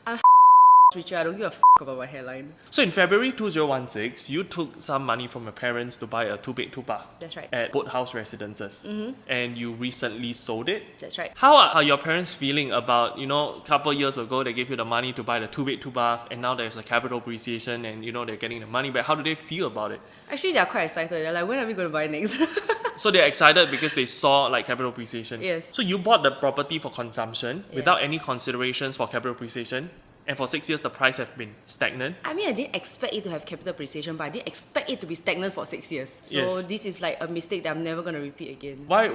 I'm Richard, I don't give a about my hairline. So in February 2016, you took some money from your parents to buy a 2-bed 2-bath. That's right. At Boathouse Residences. And you recently sold it. That's right. How are your parents feeling about, a couple years ago they gave you the money to buy the 2-bed 2-bath and now there's a capital appreciation and they're getting the money back. How do they feel about it? Actually, they're quite excited. They're like, when are we going to buy next? So they're excited because they saw like capital appreciation. Yes. So you bought the property for consumption without Yes. any considerations for capital appreciation. And for 6 years, the price have been stagnant. I mean, I didn't expect it to have capital appreciation, but I didn't expect it to be stagnant for 6 years. So Yes. this is like a mistake that I'm never going to repeat again. Why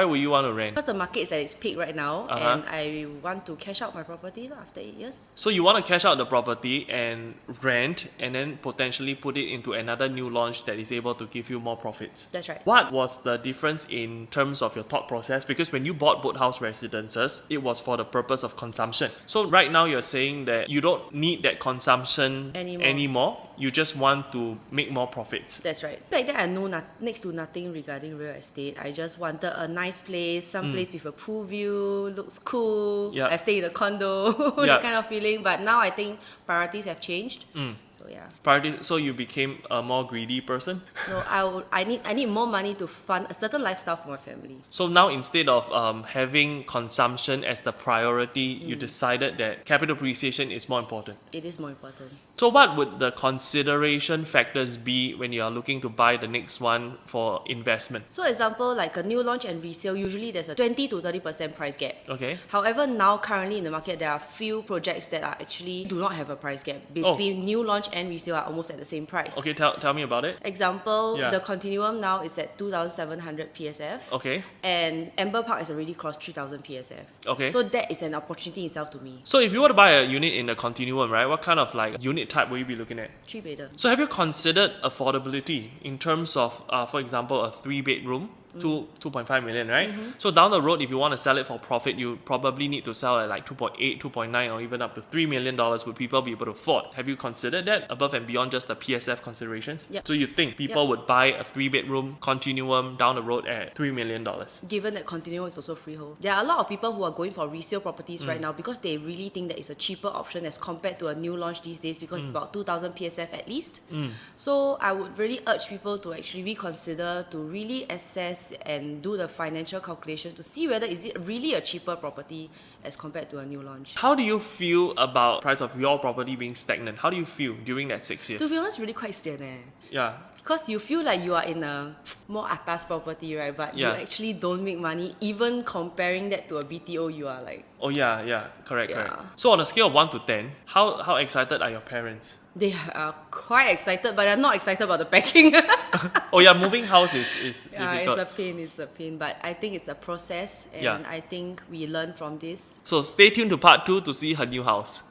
would you want to rent? Because the market is at its peak right now, Uh-huh. and I want to cash out my property after 8 years. So you want to cash out the property and rent and then potentially put it into another new launch that is able to give you more profits. That's right. What was the difference in terms of your thought process? Because when you bought Boathouse Residences, it was for the purpose of consumption. So right now you're saying that you don't need that consumption anymore. You just want to make more profits. That's right. Back then, I know next to nothing regarding real estate. I just wanted a nice place, some place with a pool view, looks cool. Yep. I stay in a condo, Yep. that kind of feeling. But now I think priorities have changed. So yeah. So you became a more greedy person? No, I need more money to fund a certain lifestyle for my family. So now instead of having consumption as the priority, you decided that capital appreciation is more important. It is more important. So what would the consideration factors be when you are looking to buy the next one for investment? So example, like a new launch and resale, usually there's a 20 to 30% price gap. Okay. However, now currently in the market, there are few projects that are actually do not have a price gap. Basically, new launch and resale are almost at the same price. Okay, tell me about it. Example, Yeah. the Continuum now is at 2,700 PSF. Okay. And Amber Park has already crossed 3,000 PSF. Okay. So that is an opportunity itself to me. So if you were to buy a unit in the Continuum, right, what kind of like unit type will you be looking at? 3-bedder. So have you considered affordability in terms of, for example, a 3-bedroom? 2.5 million, right? So down the road, if you want to sell it for profit, you probably need to sell at like 2.8, 2.9, or even up to $3 million. Would people be able to afford? Have you considered that above and beyond just the PSF considerations? Yep. So you think people would buy a 3-bedroom Continuum down the road at $3 million? Given that Continuum is also freehold. There are a lot of people who are going for resale properties right now because they really think that it's a cheaper option as compared to a new launch these days because it's about 2,000 PSF at least. So I would really urge people to actually reconsider, to really assess and do the financial calculation to see whether is it really a cheaper property as compared to a new launch. How do you feel about price of your property being stagnant? How do you feel during that 6 years? To be honest, really quite sian Yeah. Because you feel like you are in a more atas property, right? But you Yeah. actually don't make money. Even comparing that to a BTO, you are like, Oh yeah, correct. Yeah. So on a scale of 1 to 10, how excited are your parents? they are quite excited, but they're not excited about the packing. Oh yeah, moving house is Yeah, difficult. it's a pain. But I think it's a process, and Yeah. I think we learn from this. So stay tuned to part 2 to see her new house.